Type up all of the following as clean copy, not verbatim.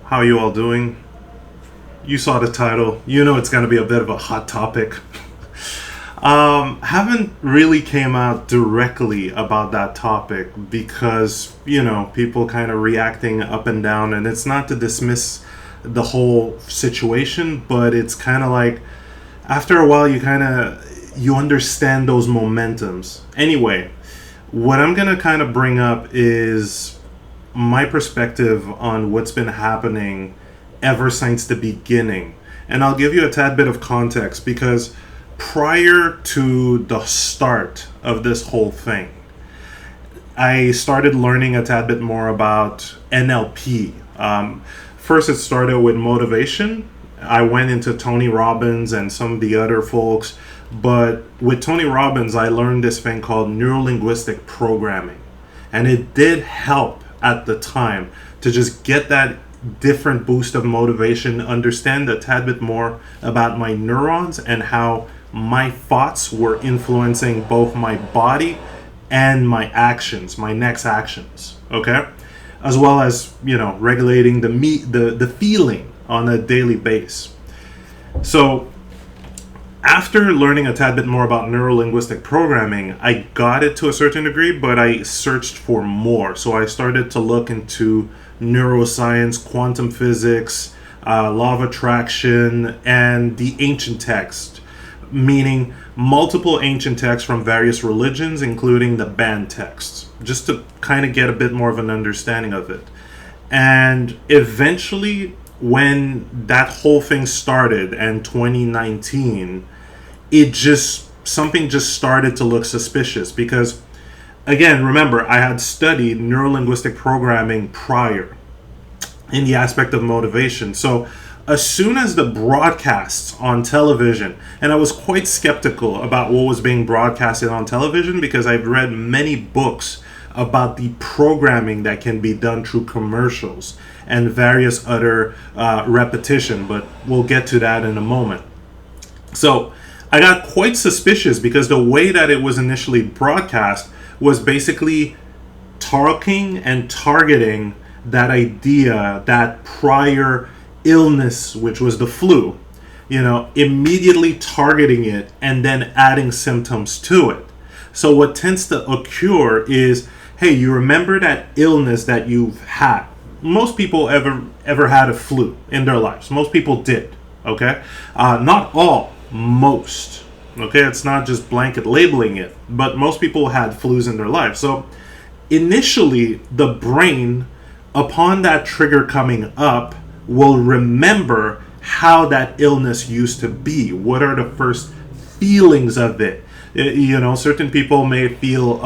How you all doing? You saw the title. You know it's going to be a bit of a hot topic. Haven't really came out directly about that topic because, people kind of reacting up and down, and it's not to dismiss the whole situation, but it's kind of like after a while you understand those momentums. Anyway, what I'm going to kind of bring up is my perspective on what's been happening ever since the beginning. And I'll give you a tad bit of context because prior to the start of this whole thing, I started learning a tad bit more about N.L.P. First, it started with motivation. I went into Tony Robbins and some of the other folks. But with Tony Robbins, I learned this thing called neuro-linguistic programming. And it did help at the time to just get that different boost of motivation, understand a tad bit more about my neurons and how my thoughts were influencing both my body and my actions, my next actions, okay? As well as, regulating the feeling on a daily basis. So after learning a tad bit more about neuro-linguistic programming, I got it to a certain degree, but I searched for more. So I started to look into neuroscience, quantum physics, law of attraction, and the ancient text, meaning multiple ancient texts from various religions, including the banned texts, just to kind of get a bit more of an understanding of it. And eventually, when that whole thing started in 2019, something just started to look suspicious because, again, remember, I had studied neuro-linguistic programming prior in the aspect of motivation. So as soon as the broadcasts on television, and I was quite skeptical about what was being broadcasted on television because I've read many books about the programming that can be done through commercials and various other repetition, but we'll get to that in a moment. So I got quite suspicious because the way that it was initially broadcast was basically targeting that idea, that prior illness, which was the flu, immediately targeting it and then adding symptoms to it. So what tends to occur is, hey, you remember that illness that you've had. Most people ever had a flu in their lives. Most people did, okay? Not all, most, okay? It's not just blanket labeling it, but most people had flus in their lives. So initially, the brain, upon that trigger coming up, will remember how that illness used to be. What are the first feelings of it? Certain people may feel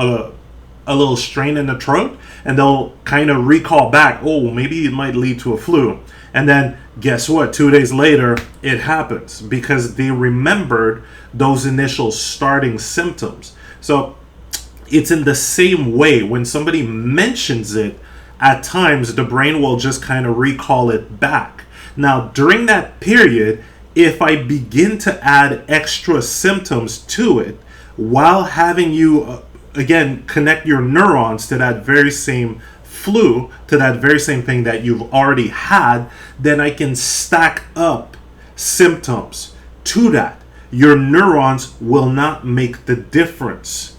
a little strain in the throat, and they'll kind of recall back, oh, maybe it might lead to a flu. And then guess what? 2 days later, it happens because they remembered those initial starting symptoms. So it's in the same way when somebody mentions it, at times the brain will just kind of recall it back. Now, during that period, if I begin to add extra symptoms to it while having you again connect your neurons to that very same flu, to that very same thing that you've already had, then I can stack up symptoms to that. Your neurons will not make the difference.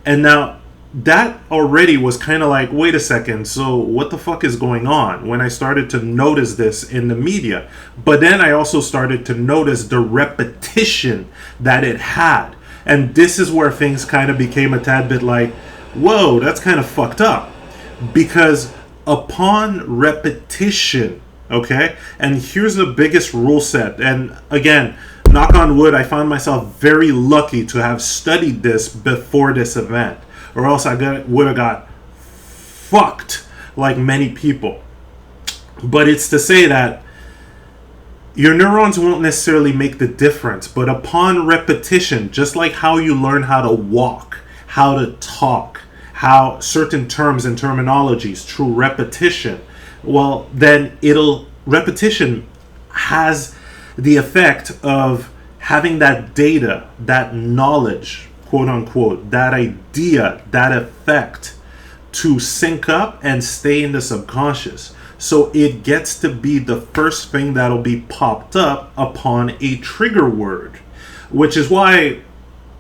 And now that already was kind of like, wait a second, so what the fuck is going on, when I started to notice this in the media. But then I also started to notice the repetition that it had. And this is where things kind of became a tad bit like, whoa, that's kind of fucked up. Because upon repetition, okay, and here's the biggest rule set, and again, knock on wood, I found myself very lucky to have studied this before this event, or else I would have got fucked like many people. But it's to say that your neurons won't necessarily make the difference, but upon repetition, just like how you learn how to walk, how to talk, how certain terms and terminologies through repetition, well, then repetition has the effect of having that data, that knowledge, quote unquote, that idea, that effect to sync up and stay in the subconscious. So it gets to be the first thing that'll be popped up upon a trigger word, which is why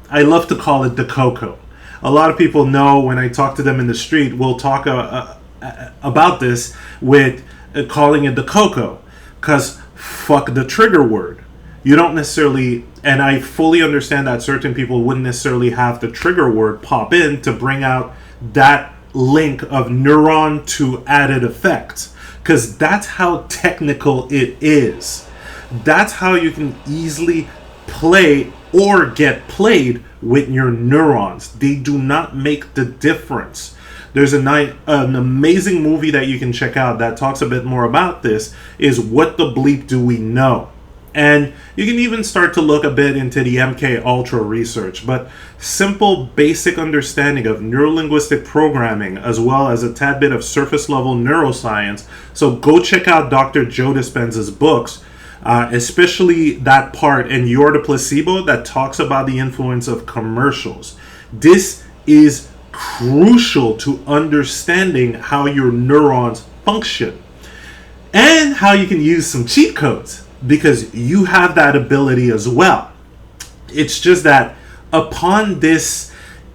I love to call it the cocoa. A lot of people know when I talk to them in the street, we'll talk about this with calling it the cocoa, because fuck the trigger word. You don't necessarily, and I fully understand that certain people wouldn't necessarily have the trigger word pop in to bring out that link of neuron to added effect, because that's how technical it is. That's how you can easily play or get played with your neurons. They do not make the difference. There's an amazing movie that you can check out that talks a bit more about this, is What the Bleep Do We Know? And you can even start to look a bit into the MK Ultra research, but simple basic understanding of neurolinguistic programming as well as a tad bit of surface level neuroscience. So go check out Dr. Joe Dispenza's books, especially that part in You're the Placebo that talks about the influence of commercials. This is crucial to understanding how your neurons function and how you can use some cheat codes, because you have that ability as well. It's just that upon this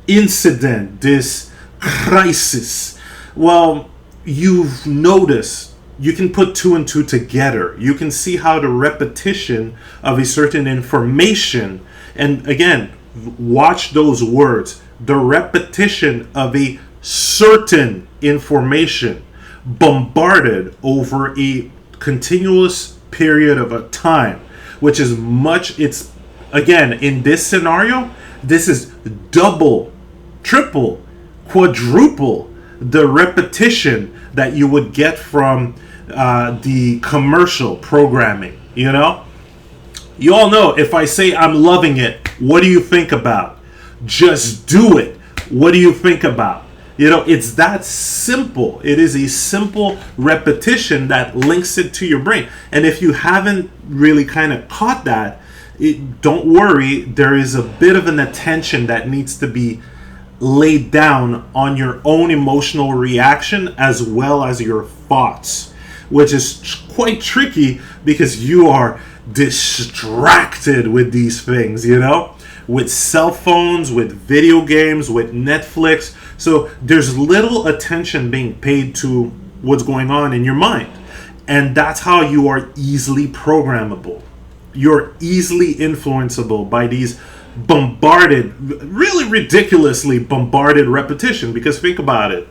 incident, this crisis, well, you've noticed, you can put two and two together. You can see how the repetition of a certain information, and again, watch those words, the repetition of a certain information bombarded over a continuous period of a time, which is much, it's, again, in this scenario, this is double, triple, quadruple the repetition that you would get from the commercial programming. You know, you all know, if I say I'm loving it, what do you think about? Just do it. What do you think about? You know, it's that simple. It is a simple repetition that links it to your brain. And if you haven't really kind of caught that, don't worry. There is a bit of an attention that needs to be laid down on your own emotional reaction as well as your thoughts, which is quite tricky because you are distracted with these things, you know, with cell phones, with video games, with Netflix. So there's little attention being paid to what's going on in your mind. And that's how you are easily programmable. You're easily influenceable by these bombarded, really ridiculously bombarded repetition. Because think about it.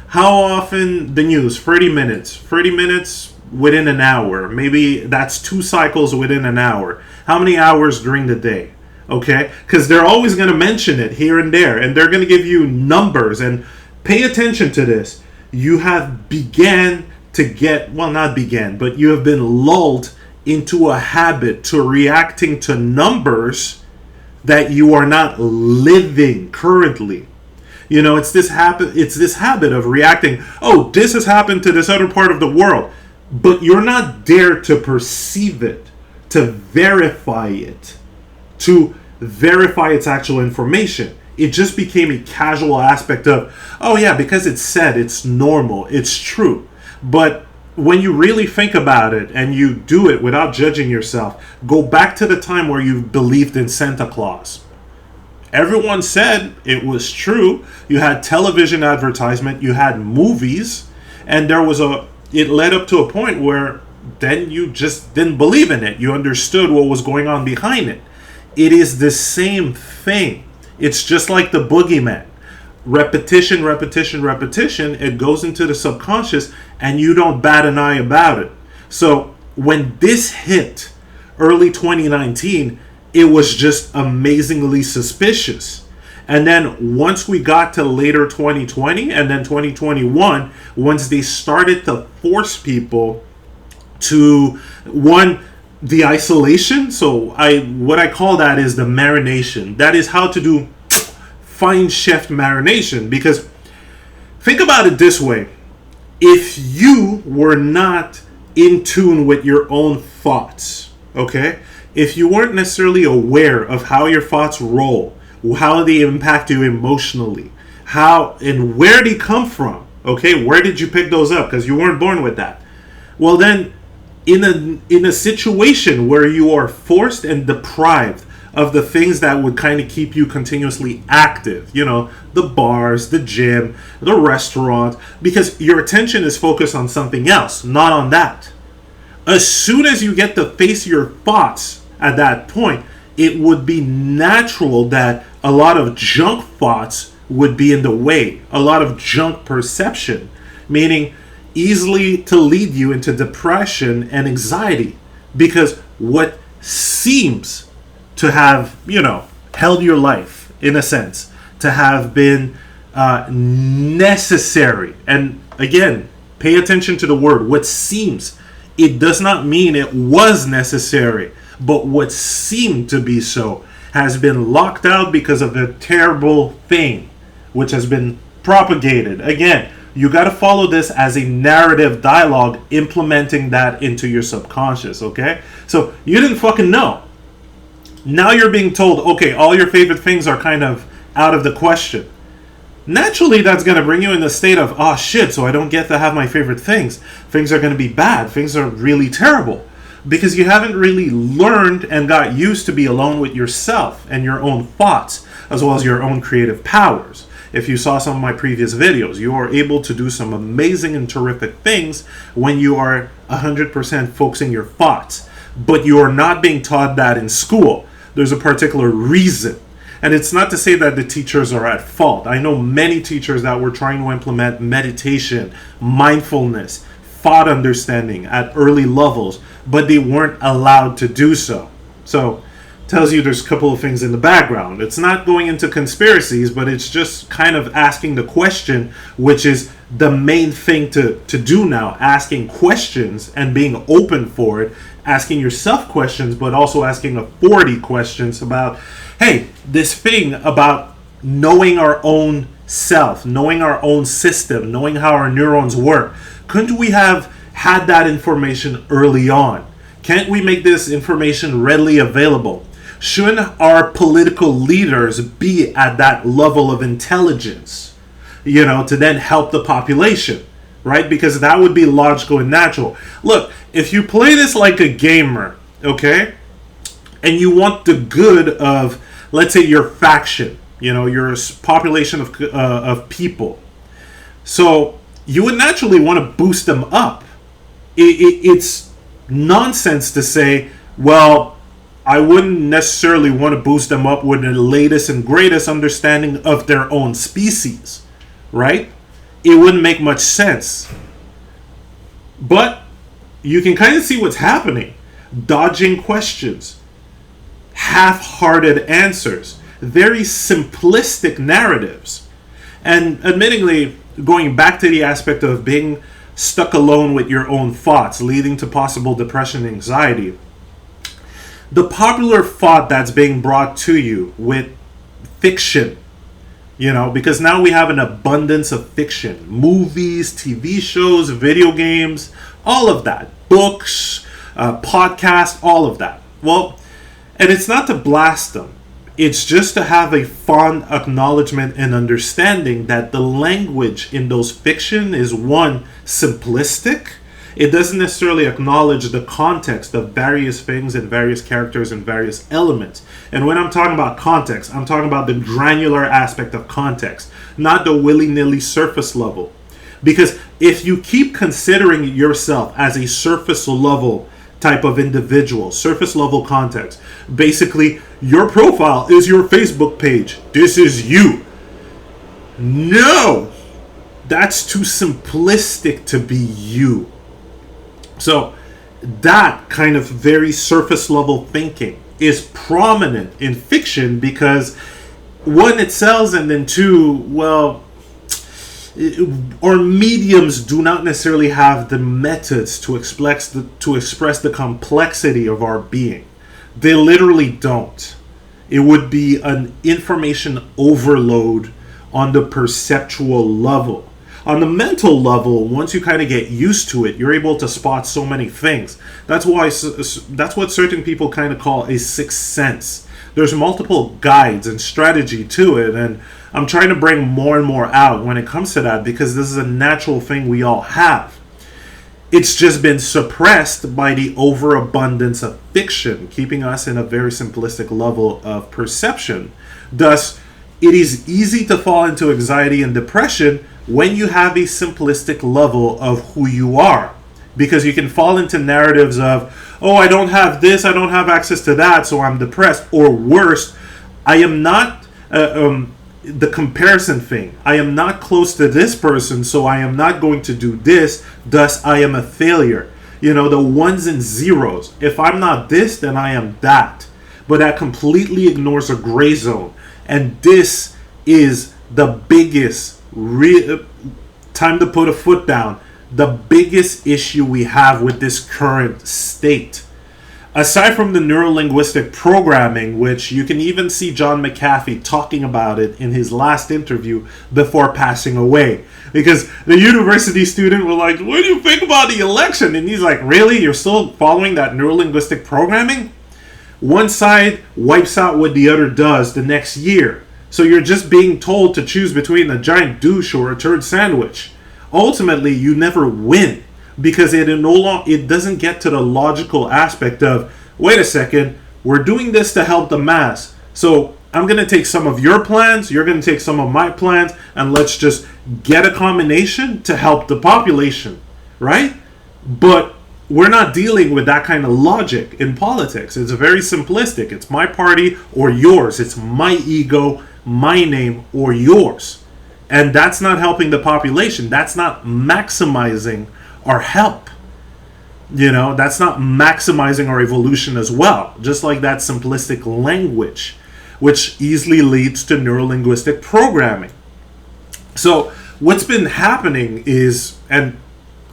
How often the news? 30 minutes. 30 minutes within an hour. Maybe that's 2 cycles within an hour. How many hours during the day? Okay, because they're always going to mention it here and there, and they're going to give you numbers. And pay attention to this. You have began to get, well, not began, but you have been lulled into a habit to reacting to numbers that you are not living currently. You know, it's this habit of reacting, oh, this has happened to this other part of the world, but you're not there to perceive it, to verify it, to verify its actual information. It just became a casual aspect of, oh yeah, because it's said, it's normal, it's true. But when you really think about it and you do it without judging yourself, go back to the time where you believed in Santa Claus. Everyone said it was true. You had television advertisement, you had movies, and it led up to a point where then you just didn't believe in it. You understood what was going on behind it. It is the same thing. It's just like the boogeyman. Repetition, repetition, repetition. It goes into the subconscious and you don't bat an eye about it. So when this hit early 2019, it was just amazingly suspicious. And then once we got to later 2020 and then 2021, once they started to force people to, the isolation. So what I call that is the marination. That is how to do fine chef marination. Because think about it this way. If you were not in tune with your own thoughts, okay? If you weren't necessarily aware of how your thoughts roll, how they impact you emotionally, how and where they come from, okay? Where did you pick those up? Because you weren't born with that. Well, then, in a situation where you are forced and deprived of the things that would kind of keep you continuously active, the bars, the gym, the restaurant, because your attention is focused on something else, not on that. As soon as you get to face your thoughts at that point, it would be natural that a lot of junk thoughts would be in the way, a lot of junk perception, meaning easily to lead you into depression and anxiety, because what seems to have, held your life in a sense, to have been necessary. And again, pay attention to the word, what seems. It does not mean it was necessary, but what seemed to be so has been locked out because of a terrible thing which has been propagated. Again, you got to follow this as a narrative dialogue, implementing that into your subconscious, okay? So you didn't fucking know. Now you're being told, okay, all your favorite things are kind of out of the question. Naturally, that's going to bring you in the state of, oh shit, so I don't get to have my favorite things. Things are going to be bad. Things are really terrible. Because you haven't really learned and got used to be alone with yourself and your own thoughts, as well as your own creative powers. If you saw some of my previous videos, you are able to do some amazing and terrific things when you are 100% focusing your thoughts. But you are not being taught that in school. There's a particular reason. And it's not to say that the teachers are at fault. I know many teachers that were trying to implement meditation, mindfulness, thought understanding at early levels, but they weren't allowed to do so. So, tells you there's a couple of things in the background. It's not going into conspiracies, but it's just kind of asking the question, which is the main thing to do now. Asking questions and being open for it. Asking yourself questions, but also asking authority questions about, hey, this thing about knowing our own self, knowing our own system, knowing how our neurons work. Couldn't we have had that information early on? Can't we make this information readily available? Shouldn't our political leaders be at that level of intelligence, to then help the population, right? Because that would be logical and natural. Look, if you play this like a gamer, okay, and you want the good of, let's say, your faction, your population of people, so you would naturally want to boost them up. It's nonsense to say, well, I wouldn't necessarily want to boost them up with the latest and greatest understanding of their own species, right? It wouldn't make much sense. But you can kind of see what's happening. Dodging questions, half-hearted answers, very simplistic narratives. And admittingly, going back to the aspect of being stuck alone with your own thoughts, leading to possible depression and anxiety, the popular thought that's being brought to you with fiction, because now we have an abundance of fiction, movies, TV shows, video games, all of that, books, podcasts, all of that. Well, and it's not to blast them. It's just to have a fond acknowledgement and understanding that the language in those fiction is, one, simplistic. It doesn't necessarily acknowledge the context of various things and various characters and various elements. And when I'm talking about context, I'm talking about the granular aspect of context, not the willy-nilly surface level. Because if you keep considering yourself as a surface level type of individual, surface level context, basically your profile is your Facebook page. This is you. No, that's too simplistic to be you. So that kind of very surface level thinking is prominent in fiction because, one, it sells, and then two, well, our mediums do not necessarily have the methods to express the complexity of our being. They literally don't. It would be an information overload on the perceptual level. On the mental level, once you kind of get used to it, you're able to spot so many things. That's what certain people kind of call a sixth sense. There's multiple guides and strategy to it, and I'm trying to bring more and more out when it comes to that because this is a natural thing we all have. It's just been suppressed by the overabundance of fiction, keeping us in a very simplistic level of perception. Thus, it is easy to fall into anxiety and depression when you have a simplistic level of who you are. Because you can fall into narratives of, oh, I don't have this, I don't have access to that, so I'm depressed. Or worse, I am not the comparison thing. I am not close to this person, so I am not going to do this, thus I am a failure. You know, the ones and zeros. If I'm not this, then I am that. But that completely ignores a gray zone. And this is the biggest, time to put a foot down, the biggest issue we have with this current state. Aside from the neuro-linguistic programming, which you can even see John McAfee talking about it in his last interview before passing away. Because the university student was like, what do you think about the election? And he's like, really? You're still following that neuro-linguistic programming? One side wipes out what the other does the next year. So you're just being told to choose between a giant douche or a turd sandwich. Ultimately, you never win. Because it doesn't get to the logical aspect of, wait a second, we're doing this to help the mass. So I'm going to take some of your plans, you're going to take some of my plans, and let's just get a combination to help the population, right? But we're not dealing with that kind of logic in politics. It's very simplistic. It's my party or yours. It's my ego, my name, or yours. And that's not helping the population. That's not maximizing our help. You know, that's not maximizing our evolution as well. Just like that simplistic language, which easily leads to neuro-linguistic programming. So what's been happening is, and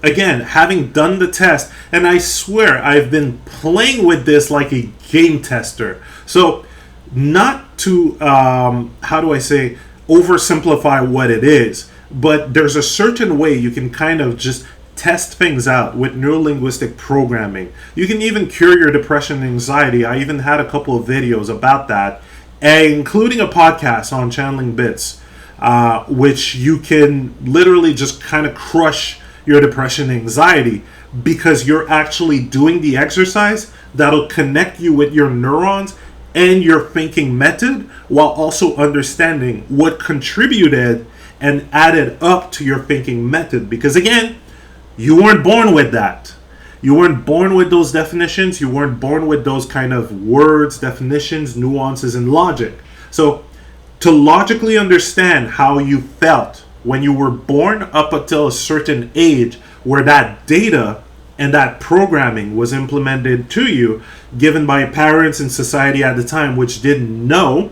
again, having done the test, and I swear I've been playing with this like a game tester. So not to, how do I say, oversimplify what it is, but there's a certain way you can kind of just test things out with neuro-linguistic programming. You can even cure your depression and anxiety. I even had a couple of videos about that, including a podcast on channeling bits, which you can literally just kind of crush your depression and anxiety because you're actually doing the exercise that'll connect you with your neurons and your thinking method while also understanding what contributed and added up to your thinking method. Because again, you weren't born with that. You weren't born with those definitions. You weren't born with those kind of words, definitions, nuances, and logic. So to logically understand how you felt when you were born up until a certain age where that data and that programming was implemented to you, given by parents and society at the time, which didn't know,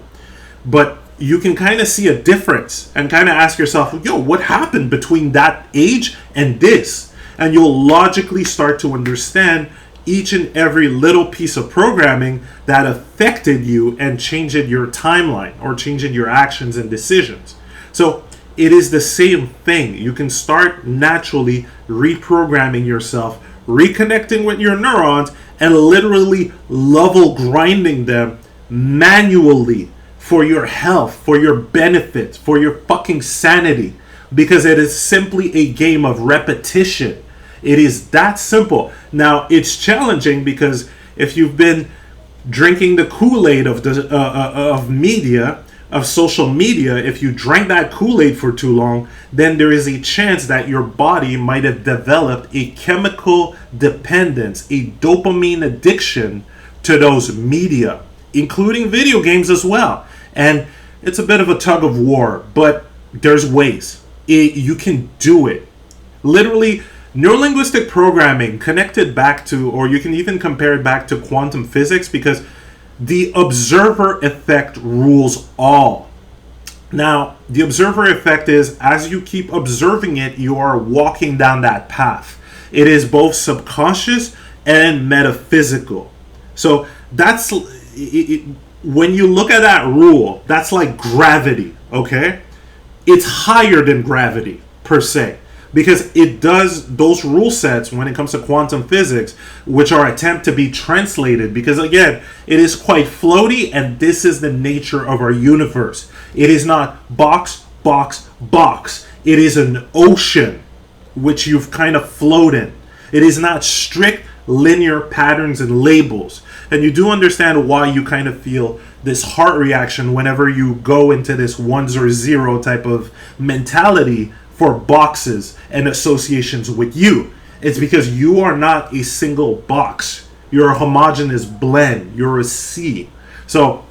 but you can kind of see a difference and kind of ask yourself, yo, what happened between that age and this? And you'll logically start to understand each and every little piece of programming that affected you and changed your timeline or changed your actions and decisions. So it is the same thing. You can start naturally reprogramming yourself, reconnecting with your neurons, and literally level grinding them manually for your health, for your benefit, for your fucking sanity. Because it is simply a game of repetition. It is that simple. Now, it's challenging because if you've been drinking the Kool-Aid of media, of social media, if you drank that Kool-Aid for too long, then there is a chance that your body might have developed a chemical dependence, a dopamine addiction to those media, including video games as well. And it's a bit of a tug of war, but there's ways. You can do it. Literally, neurolinguistic programming connected back to, or you can even compare it back to quantum physics, because the observer effect rules all. Now, the observer effect is, as you keep observing it, you are walking down that path. It is both subconscious and metaphysical. So that's, when you look at that rule, that's like gravity, okay? It's higher than gravity, per se. Because it does those rule sets when it comes to quantum physics, which are attempt to be translated. Because again, it is quite floaty, and this is the nature of our universe. It is not box, box, box. It is an ocean, which you've kind of floated. It is not strict linear patterns and labels. And you do understand why you kind of feel this heart reaction whenever you go into this ones or zero type of mentality for boxes and associations with you. It's because you are not a single box. You're a homogeneous blend. You're a sea. So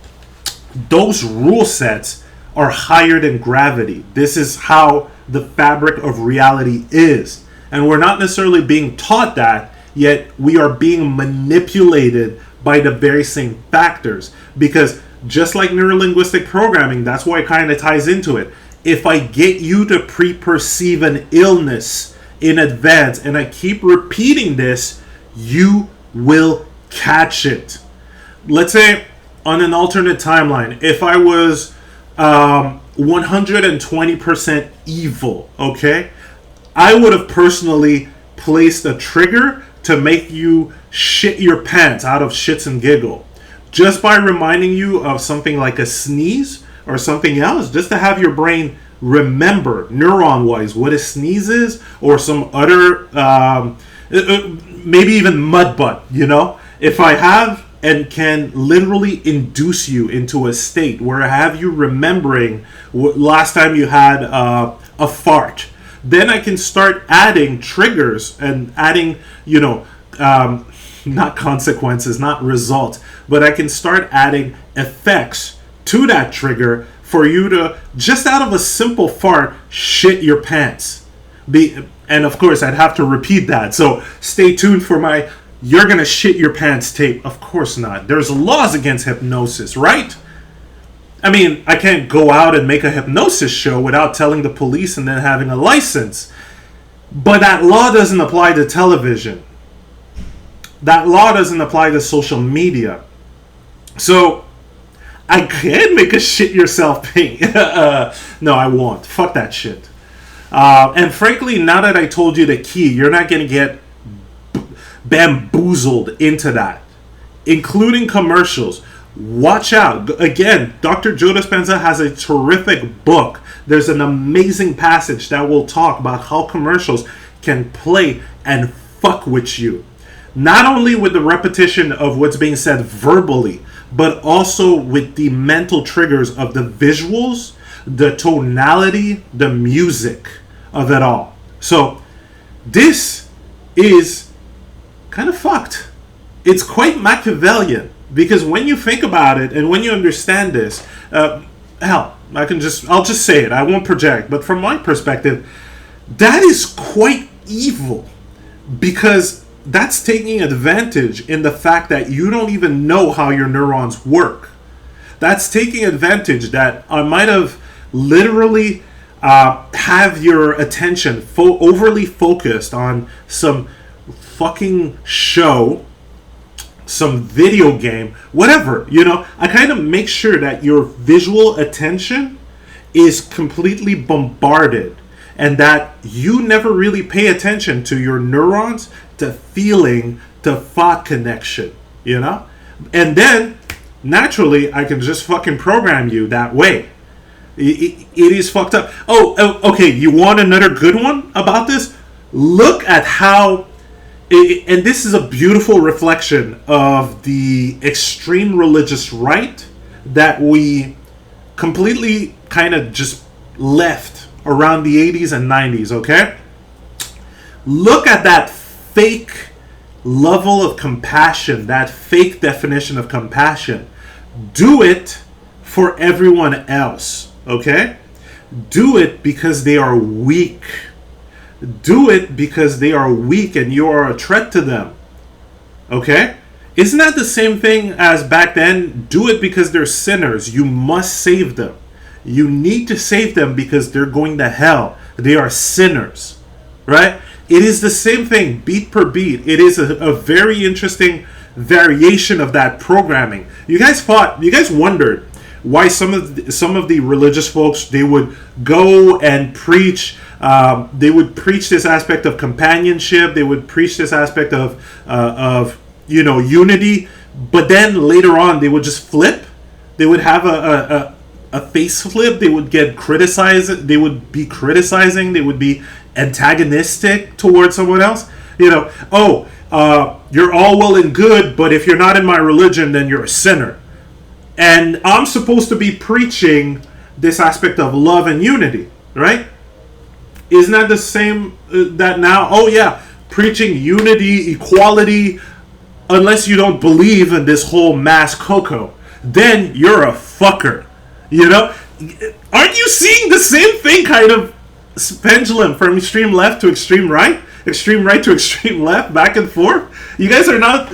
those rule sets are higher than gravity. This is how the fabric of reality is. And we're not necessarily being taught that, yet we are being manipulated by the very same factors. Because just like neurolinguistic programming, that's why it kind of ties into it. If I get you to pre-perceive an illness in advance and I keep repeating this, you will catch it. Let's say on an alternate timeline, if I was 120% evil, okay, I would have personally placed a trigger to make you shit your pants out of shits and giggle. Just by reminding you of something like a sneeze or something else, just to have your brain remember neuron-wise what a sneeze is, or some other, maybe even mud butt, you know? If I have and can literally induce you into a state where I have you remembering last time you had a fart, then I can start adding triggers and adding, not consequences, not results, but I can start adding effects to that trigger for you to, just out of a simple fart, shit your pants. And of course, I'd have to repeat that. So stay tuned for my "you're gonna shit your pants" tape. Of course not. There's laws against hypnosis, right? I mean, I can't go out and make a hypnosis show without telling the police and then having a license. But that law doesn't apply to television. That law doesn't apply to social media. So I can make a shit yourself paint. No, I won't. Fuck that shit. And frankly, now that I told you the key, you're not going to get bamboozled into that, including commercials. Watch out. Again, Dr. Joe Dispenza has a terrific book. There's an amazing passage that will talk about how commercials can play and fuck with you. Not only with the repetition of what's being said verbally, but also with the mental triggers of the visuals, the tonality, the music of it all. So this is kind of fucked. It's quite Machiavellian, because when you think about it and when you understand this, hell, I'll just say it. I won't project, but from my perspective, that is quite evil, because that's taking advantage in the fact that you don't even know how your neurons work. That's taking advantage that I might have literally have your attention overly focused on some fucking show, some video game, whatever, I kind of make sure that your visual attention is completely bombarded, and that you never really pay attention to your neurons, to feeling, to thought connection, and then naturally I can just fucking program you that way. It is fucked up. Okay, you want another good one about this? Look at how, and this is a beautiful reflection of the extreme religious right that we completely kind of just left around the 80s and 90s, okay? Look at that fake level of compassion, that fake definition of compassion. Do it for everyone else, okay? Do it because they are weak. Do it because they are weak and you are a threat to them, okay? Isn't that the same thing as back then? Do it because they're sinners. You must save them. You need to save them because they're going to hell. They are sinners, right? It is the same thing, beat per beat. It is a very interesting variation of that programming. You guys wondered why some of the religious folks, they would go and preach. They would preach this aspect of companionship. They would preach this aspect of unity. But then later on, they would just flip. They would have a face flip. They would get criticized. They would be criticizing. They would be antagonistic towards someone else. You're all well and good, but if you're not in my religion, then you're a sinner. And I'm supposed to be preaching this aspect of love and unity, right? Isn't that the same that now? Oh yeah, preaching unity, equality, unless you don't believe in this whole mass cocoa, then you're a fucker. Aren't you seeing the same thing, kind of pendulum from extreme left to extreme right to extreme left, back and forth? You guys are not.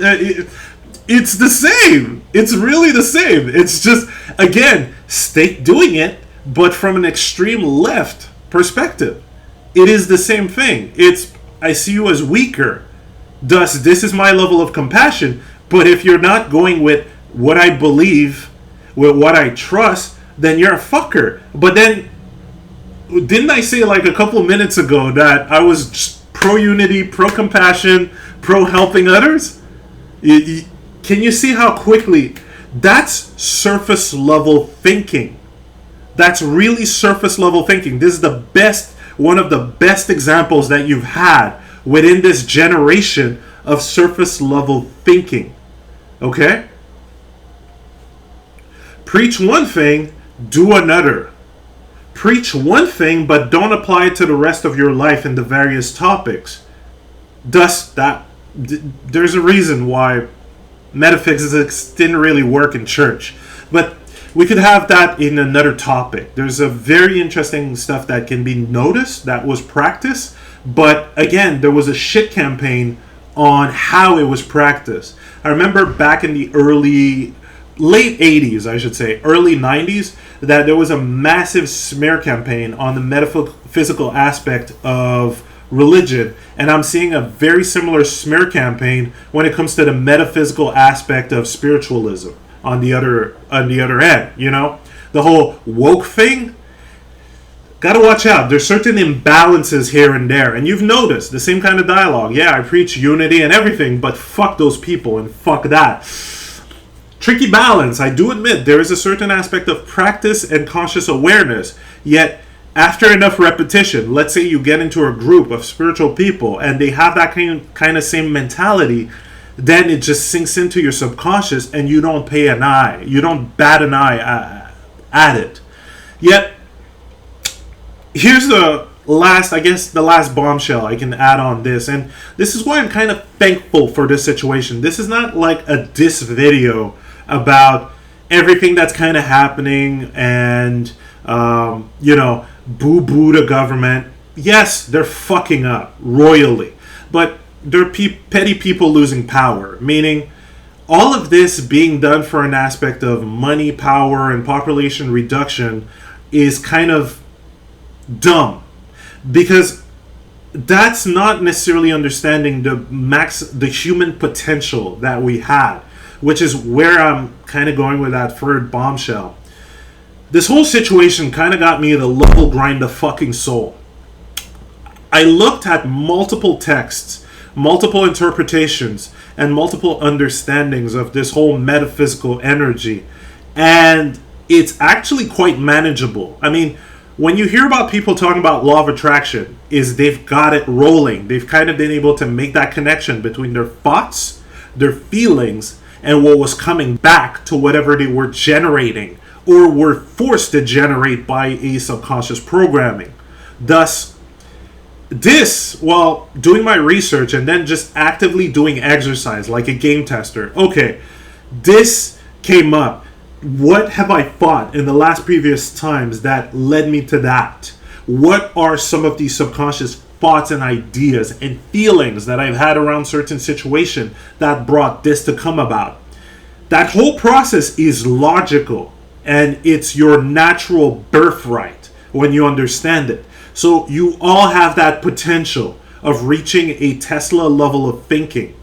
It's the same. It's really the same. It's just, again, state doing it, but from an extreme left perspective. It is the same thing. It's, I see you as weaker. Thus, this is my level of compassion. But if you're not going with what I believe, with what I trust, then you're a fucker. But then, didn't I say like a couple minutes ago that I was pro-unity, pro-compassion, pro-helping others? Can you see how quickly? That's surface level thinking. That's really surface level thinking. This is one of the best examples that you've had within this generation of surface level thinking. Okay? Preach one thing, do another. Preach one thing, but don't apply it to the rest of your life in the various topics. Thus, there's a reason why metaphysics didn't really work in church. But we could have that in another topic. There's a very interesting stuff that can be noticed that was practiced. But again, there was a shit campaign on how it was practiced. I remember back in the late 80s, I should say, early 90s, that there was a massive smear campaign on the metaphysical aspect of religion, and I'm seeing a very similar smear campaign when it comes to the metaphysical aspect of spiritualism on the other end. The whole woke thing. Gotta watch out. There's certain imbalances here and there, and you've noticed the same kind of dialogue. Yeah, I preach unity and everything, but fuck those people and fuck that. Tricky balance. I do admit there is a certain aspect of practice and conscious awareness, yet after enough repetition, let's say you get into a group of spiritual people and they have that kind of same mentality, then it just sinks into your subconscious and you don't pay an eye. You don't bat an eye at it. Yet, here's the last bombshell I can add on this. And this is why I'm kind of thankful for this situation. This is not like a diss video about everything that's kind of happening and, boo-boo the government. Yes, they're fucking up royally, but they're petty people losing power, meaning all of this being done for an aspect of money, power, and population reduction is kind of dumb, because that's not necessarily understanding the human potential that we had, which is where I'm kind of going with that third bombshell. This whole situation kind of got me to level grind the fucking soul. I looked at multiple texts, multiple interpretations, and multiple understandings of this whole metaphysical energy, and it's actually quite manageable. I mean, when you hear about people talking about law of attraction, they've got it rolling. They've kind of been able to make that connection between their thoughts, their feelings, and what was coming back to whatever they were generating or were forced to generate by a subconscious programming. Thus, while doing my research and then just actively doing exercise like a game tester, okay, this came up. What have I thought in the last previous times that led me to that? What are some of these subconscious thoughts and ideas and feelings that I've had around certain situation that brought this to come about? That whole process is logical, and it's your natural birthright when you understand it. So you all have that potential of reaching a Tesla level of thinking.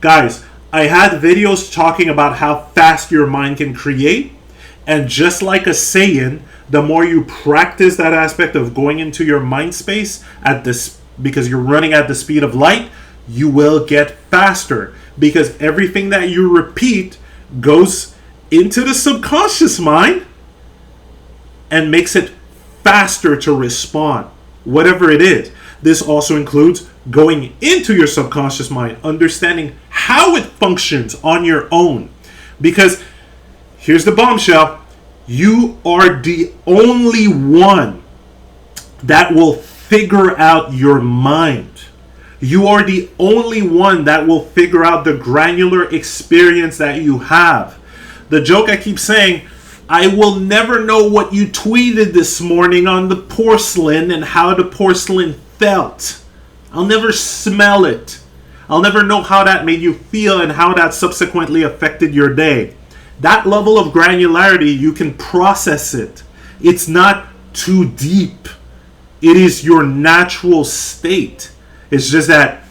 Guys, I had videos talking about how fast your mind can create, and just like a Saiyan, the more you practice that aspect of going into your mind space because you're running at the speed of light, you will get faster, because everything that you repeat goes into the subconscious mind and makes it faster to respond, whatever it is. This also includes going into your subconscious mind, understanding how it functions on your own. Because here's the bombshell: you are the only one that will figure out your mind. You are the only one that will figure out the granular experience that you have. The joke I keep saying, I will never know what you tweeted this morning on the porcelain and how the porcelain felt. I'll never smell it. I'll never know how that made you feel and how that subsequently affected your day. That level of granularity, you can process it. It's not too deep. It is your natural state. It's just that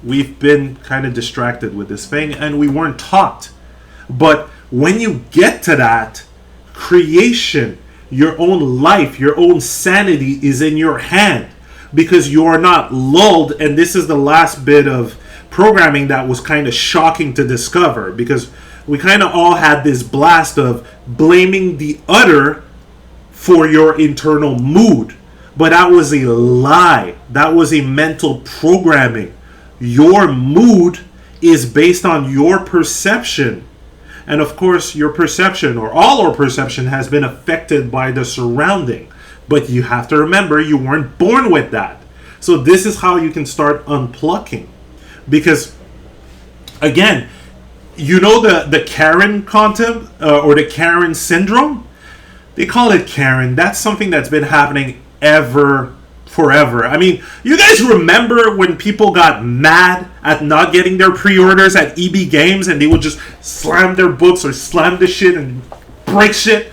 we've been kind of distracted with this thing and we weren't taught. But when you get to that, creation, your own life, your own sanity is in your hand, because you are not lulled. And this is the last bit of programming that was kind of shocking to discover, because we kind of all had this blast of blaming the other for your internal mood. But that was a lie. That was a mental programming. Your mood is based on your perception. And of course, your perception, or all our perception, has been affected by the surrounding. But you have to remember, you weren't born with that. So this is how you can start unplugging. Because, again, you know the Karen concept, or the Karen syndrome? They call it Karen. That's something that's been happening forever. I mean, you guys remember when people got mad at not getting their pre-orders at EB Games and they would just slam their books or slam the shit and break shit?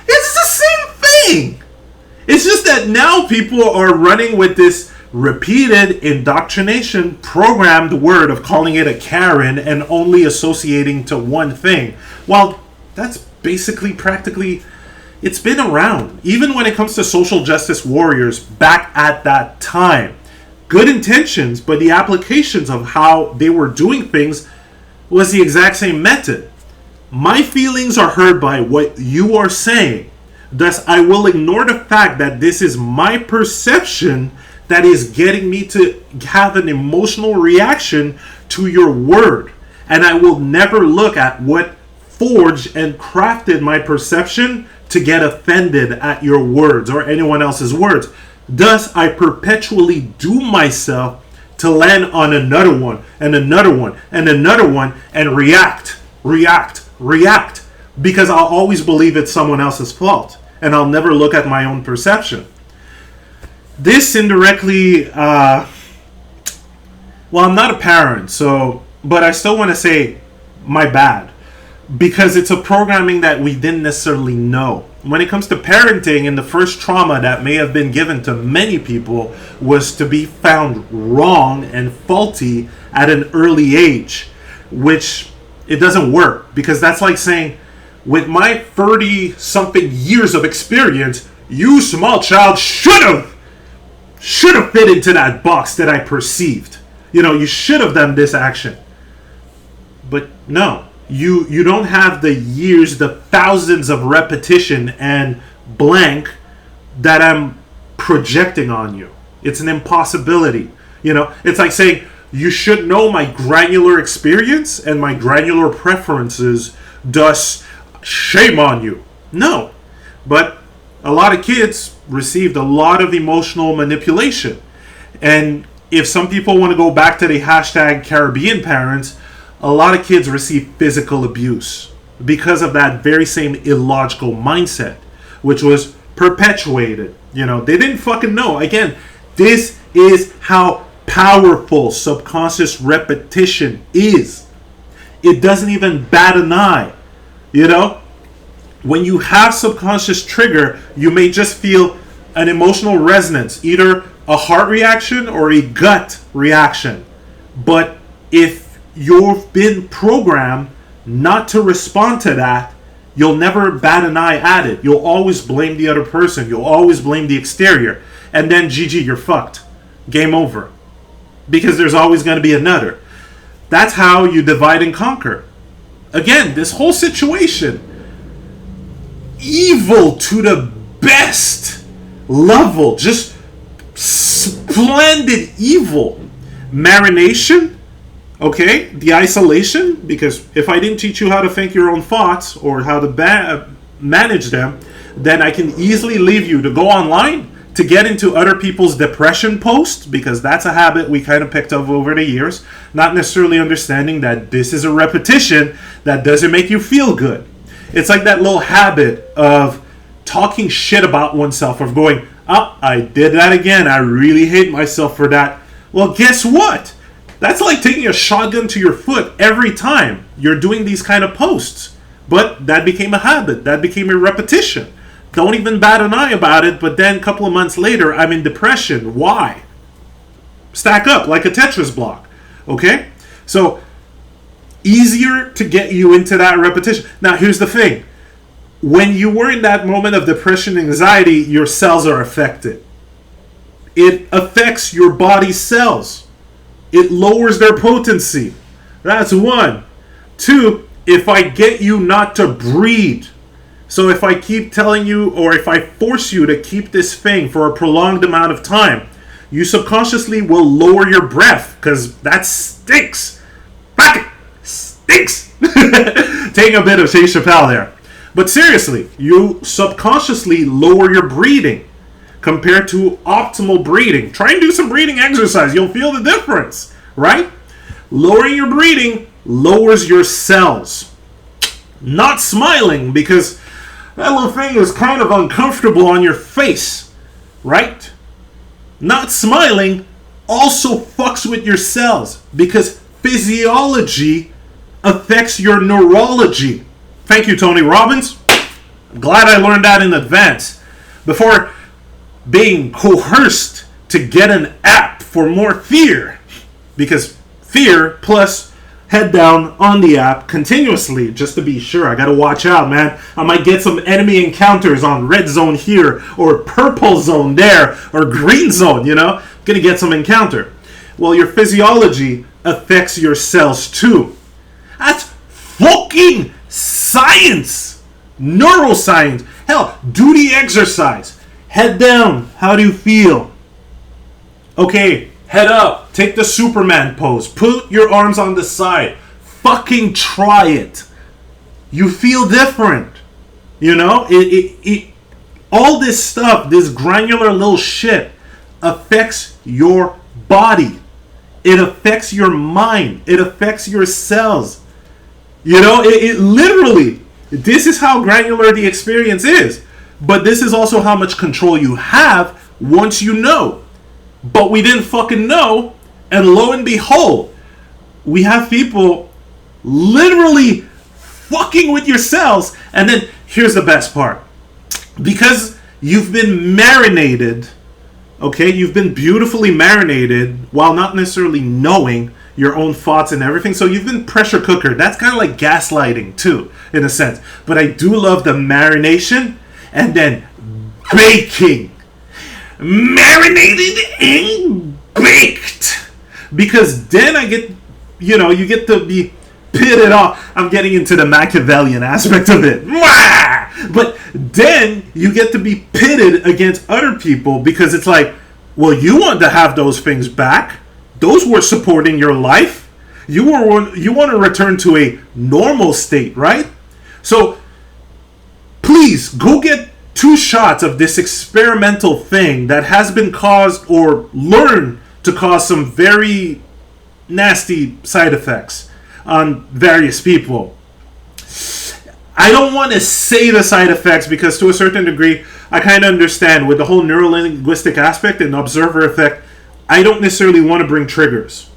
It's the same thing. It's just that now people are running with this repeated indoctrination programmed word of calling it a Karen and only associating to one thing. Well, that's basically practically, it's been around. Even when it comes to social justice warriors back at that time. Good intentions, but the applications of how they were doing things was the exact same method. My feelings are hurt by what you are saying. Thus, I will ignore the fact that this is my perception that is getting me to have an emotional reaction to your word. And I will never look at what forged and crafted my perception to get offended at your words or anyone else's words. Thus, I perpetually doom myself to land on another one and another one and another one and react. Because I'll always believe it's someone else's fault and I'll never look at my own perception. This indirectly, well, I'm not a parent, but I still want to say my bad, because it's a programming that we didn't necessarily know. When it comes to parenting, and the first trauma that may have been given to many people was to be found wrong and faulty at an early age, which it doesn't work, because that's like saying, with my 30-something years of experience, you small child should have fit into that box that I perceived. You should have done this action. But no. You don't have the years, the thousands of repetition and blank that I'm projecting on you. It's an impossibility. It's like saying you should know my granular experience and my granular preferences, thus shame on you. No. But a lot of kids received a lot of emotional manipulation. And if some people want to go back to the hashtag Caribbean parents, a lot of kids receive physical abuse because of that very same illogical mindset, which was perpetuated. They didn't fucking know. Again, this is how powerful subconscious repetition is. It doesn't even bat an eye. When you have subconscious trigger, you may just feel an emotional resonance, either a heart reaction or a gut reaction. But if you've been programmed not to respond to that, you'll never bat an eye at it. You'll always blame the other person. You'll always blame the exterior. And then, GG, you're fucked. Game over. Because there's always going to be another. That's how you divide and conquer. Again, this whole situation, evil to the best level. Just splendid evil. Marination, okay, the isolation, because if I didn't teach you how to think your own thoughts or how to manage them, then I can easily leave you to go online to get into other people's depression posts, because that's a habit we kind of picked up over the years, not necessarily understanding that this is a repetition that doesn't make you feel good. It's like that little habit of talking shit about oneself, of going, oh, I did that again, I really hate myself for that. Well, guess what? That's like taking a shotgun to your foot every time you're doing these kind of posts. But that became a habit. That became a repetition. Don't even bat an eye about it, but then a couple of months later, I'm in depression. Why? Stack up like a Tetris block. Okay? So, easier to get you into that repetition. Now, here's the thing. When you were in that moment of depression and anxiety, your cells are affected. It affects your body's cells. It lowers their potency. That's one. Two, if I get you not to breathe, so if I keep telling you, or if I force you to keep this thing for a prolonged amount of time, you subconsciously will lower your breath, because that stinks. Fuck it. Stinks. Taking a bit of Dave Chappelle there. But seriously, you subconsciously lower your breathing compared to optimal breathing. Try and do some breathing exercise. You'll feel the difference, right? Lowering your breathing lowers your cells. Not smiling, because that little thing is kind of uncomfortable on your face, right? Not smiling also fucks with your cells, because physiology affects your neurology. Thank you, Tony Robbins. I'm glad I learned that in advance. Before being coerced to get an app for more fear, because fear plus head down on the app continuously, just to be sure. I gotta watch out, man. I might get some enemy encounters on red zone here, or purple zone there, or green zone, you know? Gonna get some encounter. Well, your physiology affects your cells too. That's fucking science. Neuroscience. Hell, do the exercise. Head down. How do you feel? Okay, head up. Take the Superman pose. Put your arms on the side. Fucking try it. You feel different. You know? All this stuff, this granular little shit, affects your body. It affects your mind. It affects your cells. You know, it literally, this is how granular the experience is. But this is also how much control you have once you know. But we didn't fucking know. And lo and behold, we have people literally fucking with your cells. And then here's the best part. Because you've been marinated, okay? You've been beautifully marinated while not necessarily knowing your own thoughts and everything. So you've been pressure cooker. That's kind of like gaslighting too, in a sense. But I do love the marination. And then baking. Marinated and baked. Because then I get, you know, you get to be pitted off. I'm getting into the Machiavellian aspect of it. But then you get to be pitted against other people, because it's like, well, you want to have those things back. Those were supporting your life. You want to return to a normal state, right? So please go get 2 shots of this experimental thing that has been caused or learned to cause some very nasty side effects on various people. I don't want to say the side effects, because to a certain degree, I kind of understand with the whole neuro-linguistic aspect and observer effect, I don't necessarily want to bring triggers.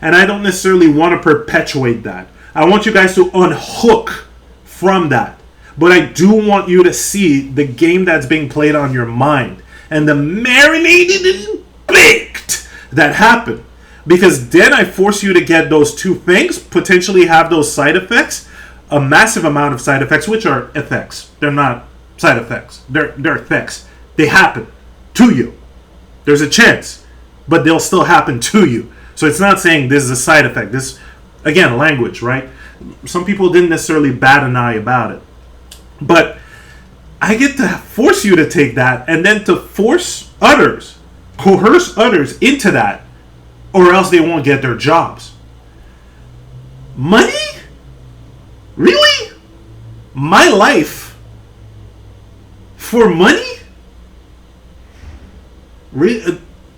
And I don't necessarily want to perpetuate that. I want you guys to unhook from that. But I do want you to see the game that's being played on your mind and the marinated and baked that happened. Because then I force you to get those 2 things, potentially have those side effects, a massive amount of side effects, which are effects. They're not side effects. They're effects. They happen to you. There's a chance, but they'll still happen to you. So it's not saying this is a side effect. This, again, language, right? Some people didn't necessarily bat an eye about it. But I get to force you to take that, and then to force others coerce others into that, or else they won't get their jobs. Money? Really? My life for money?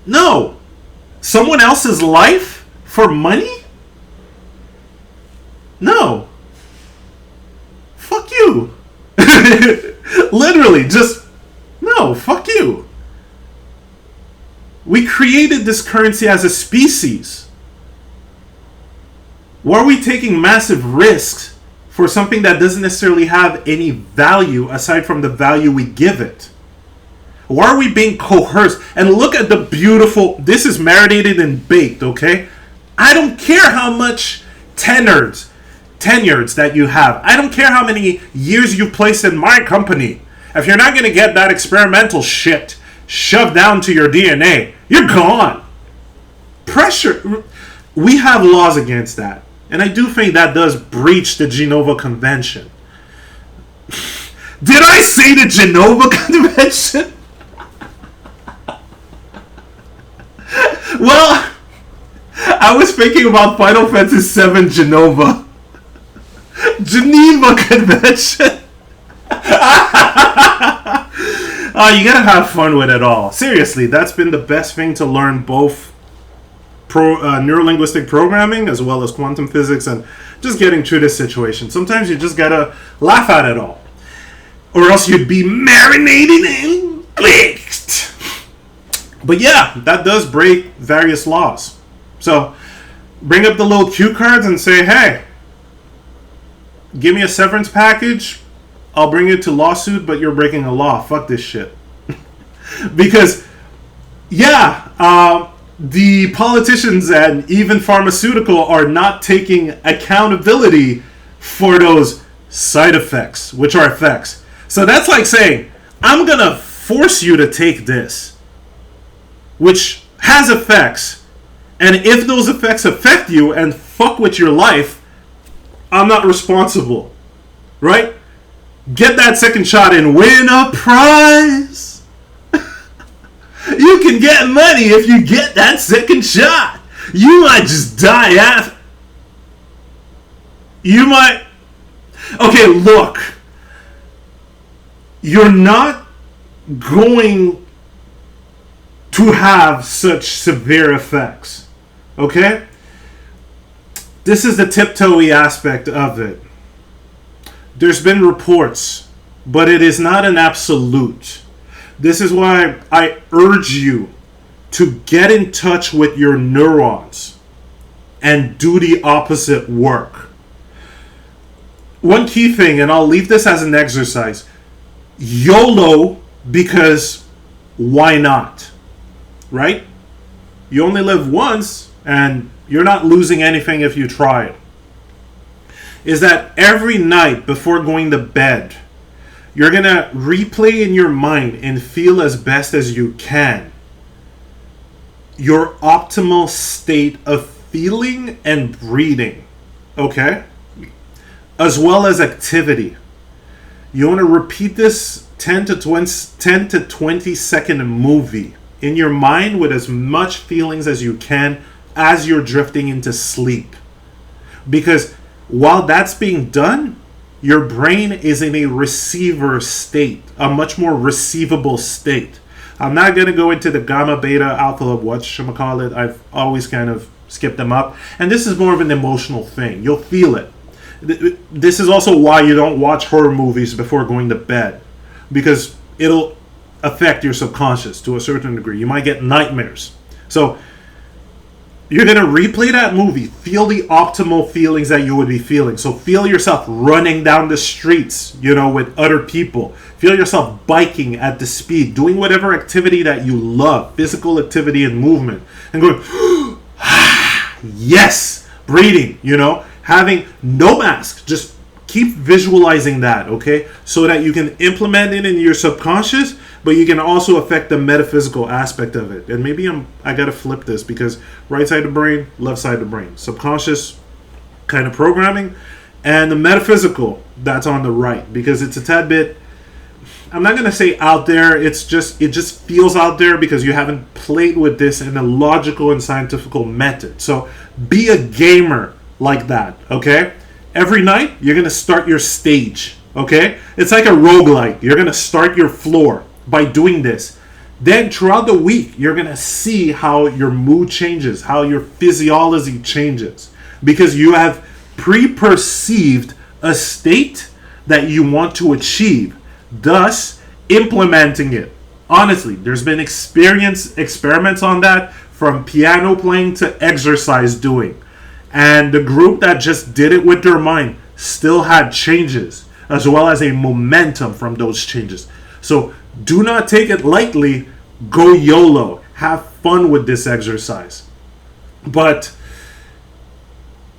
No. Someone else's life for money? No. Fuck you. Literally, just no, fuck you. We created this currency as a species. Why are we taking massive risks for something that doesn't necessarily have any value aside from the value we give it? Why are we being coerced? And look at the beautiful, this is marinated and baked, okay? I don't care how much tenures that you have. I don't care how many years you've placed in my company. If you're not going to get that experimental shit shoved down to your DNA, you're gone. Pressure. We have laws against that. And I do think that does breach the Geneva Convention. Did I say the Geneva Convention? Well, I was thinking about Final Fantasy VII Geneva. Geneva Convention. You gotta have fun with it all. Seriously, that's been the best thing to learn both neuro-linguistic programming as well as quantum physics and just getting through this situation. Sometimes you just gotta laugh at it all, or else you'd be marinated and baked. But yeah, that does break various laws. So bring up the little cue cards and say, hey, give me a severance package. I'll bring it to lawsuit, but you're breaking a law. Fuck this shit. Because, yeah, the politicians and even pharmaceutical are not taking accountability for those side effects, which are effects. So that's like saying, I'm going to force you to take this, which has effects. And if those effects affect you and fuck with your life, I'm not responsible. Right? Get that second shot and win a prize. You can get money if you get that second shot. You might just die after. You might. Okay, look. You're not going to have such severe effects. Okay? This is the tiptoey aspect of it. There's been reports, but it is not an absolute. This is why I urge you to get in touch with your neurons and do the opposite work. One key thing, and I'll leave this as an exercise. YOLO, because why not? Right? You only live once, and you're not losing anything if you try it. Is that every night before going to bed, you're going to replay in your mind and feel as best as you can your optimal state of feeling and breathing, okay? As well as activity. You want to repeat this 10 to 20 second movie in your mind with as much feelings as you can as you're drifting into sleep. Because while that's being done, your brain is in a receiver state, a much more receivable state. I'm not going to go into the gamma, beta, alpha, whatchamacallit. I've always kind of skipped them up. And this is more of an emotional thing. You'll feel it. This is also why you don't watch horror movies before going to bed. Because it'll affect your subconscious to a certain degree. You might get nightmares. So you're going to replay that movie, feel the optimal feelings that you would be feeling. So feel yourself running down the streets, with other people. Feel yourself biking at the speed, doing whatever activity that you love, physical activity and movement. And going, yes, breathing, having no mask. Just keep visualizing that, okay? So that you can implement it in your subconscious, but you can also affect the metaphysical aspect of it. And maybe I gotta flip this, because right side of the brain, left side of the brain. Subconscious kind of programming, and the metaphysical, that's on the right, because it's a tad bit, I'm not gonna say out there. It just feels out there because you haven't played with this in a logical and scientific method. So be a gamer like that, okay? Every night you're gonna start your stage, okay? It's like a roguelike. You're gonna start your floor by doing this. Then throughout the week, you're gonna see how your mood changes, how your physiology changes, because you have pre-perceived a state that you want to achieve, thus implementing it. Honestly, there's been experiments on that, from piano playing to exercise doing. And the group that just did it with their mind still had changes, as well as a momentum from those changes. So do not take it lightly. Go YOLO. Have fun with this exercise. But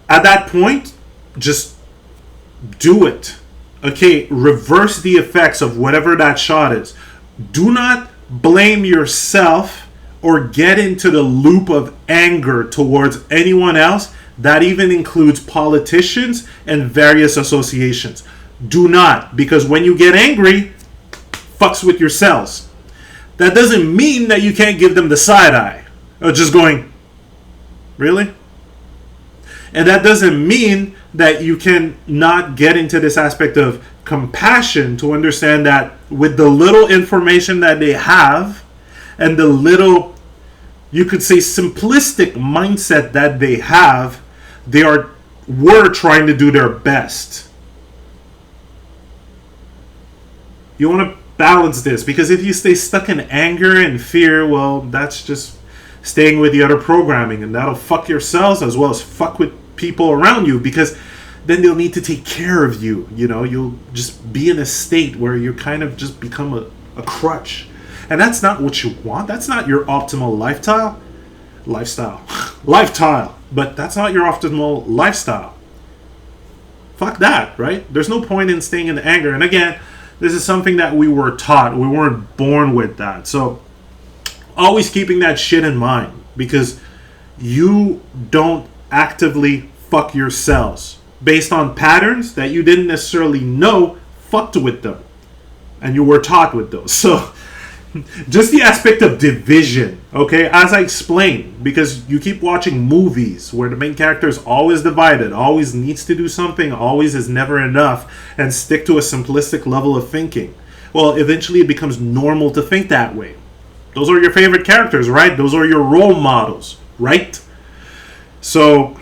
at that point, just do it. Okay, reverse the effects of whatever that shot is. Do not blame yourself or get into the loop of anger towards anyone else. That even includes politicians and various associations. Do not, because when you get angry, fucks with your cells. That doesn't mean that you can't give them the side eye. Or just going, really? And that doesn't mean that you can not get into this aspect of compassion to understand that with the little information that they have and the little, you could say, simplistic mindset that they have, were trying to do their best. You want to balance this, because if you stay stuck in anger and fear, well, that's just staying with the other programming, and that'll fuck your cells as well as fuck with people around you, because then they'll need to take care of you. You know, you'll just be in a state where you kind of just become a crutch, and that's not what you want. That's not your optimal lifestyle, but that's not your optimal lifestyle. Fuck that, right? There's no point in staying in anger. And again, this is something that we were taught. We weren't born with that. So always keeping that shit in mind, because you don't actively fuck your cells based on patterns that you didn't necessarily know fucked with them, and you were taught with those. So just the aspect of division, okay, as I explained, because you keep watching movies where the main character is always divided, always needs to do something, always is never enough, and stick to a simplistic level of thinking. Well, eventually it becomes normal to think that way. Those are your favorite characters, right? Those are your role models, right? So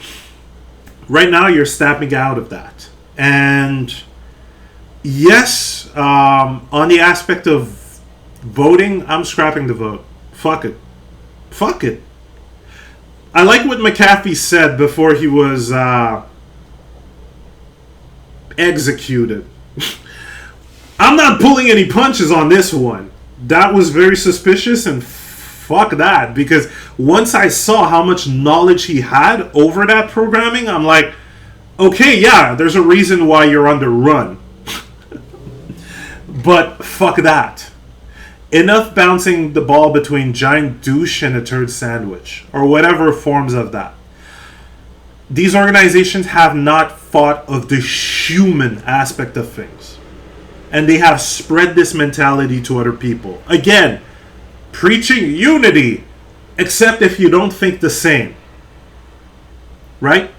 right now you're stepping out of that. And yes, on the aspect of voting, I'm scrapping the vote. Fuck it. I like what McAfee said before he was executed. I'm not pulling any punches on this one. That was very suspicious, and fuck that, because once I saw how much knowledge he had over that programming, I'm like, okay, yeah, there's a reason why you're on the run. But fuck that. Enough bouncing the ball between giant douche and a turd sandwich, or whatever forms of that. These organizations have not thought of the human aspect of things, and they have spread this mentality to other people. Again, preaching unity, except if you don't think the same. Right?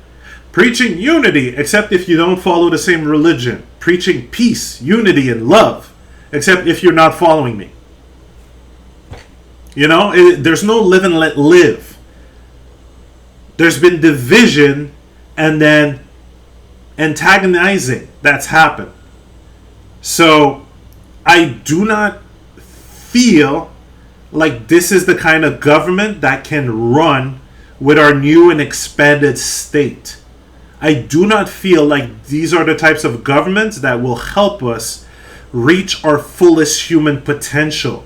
Preaching unity, except if you don't follow the same religion. Preaching peace, unity, and love, except if you're not following me. You know, there's no live and let live. There's been division and then antagonizing that's happened. So I do not feel like this is the kind of government that can run with our new and expanded state. I do not feel like these are the types of governments that will help us reach our fullest human potential.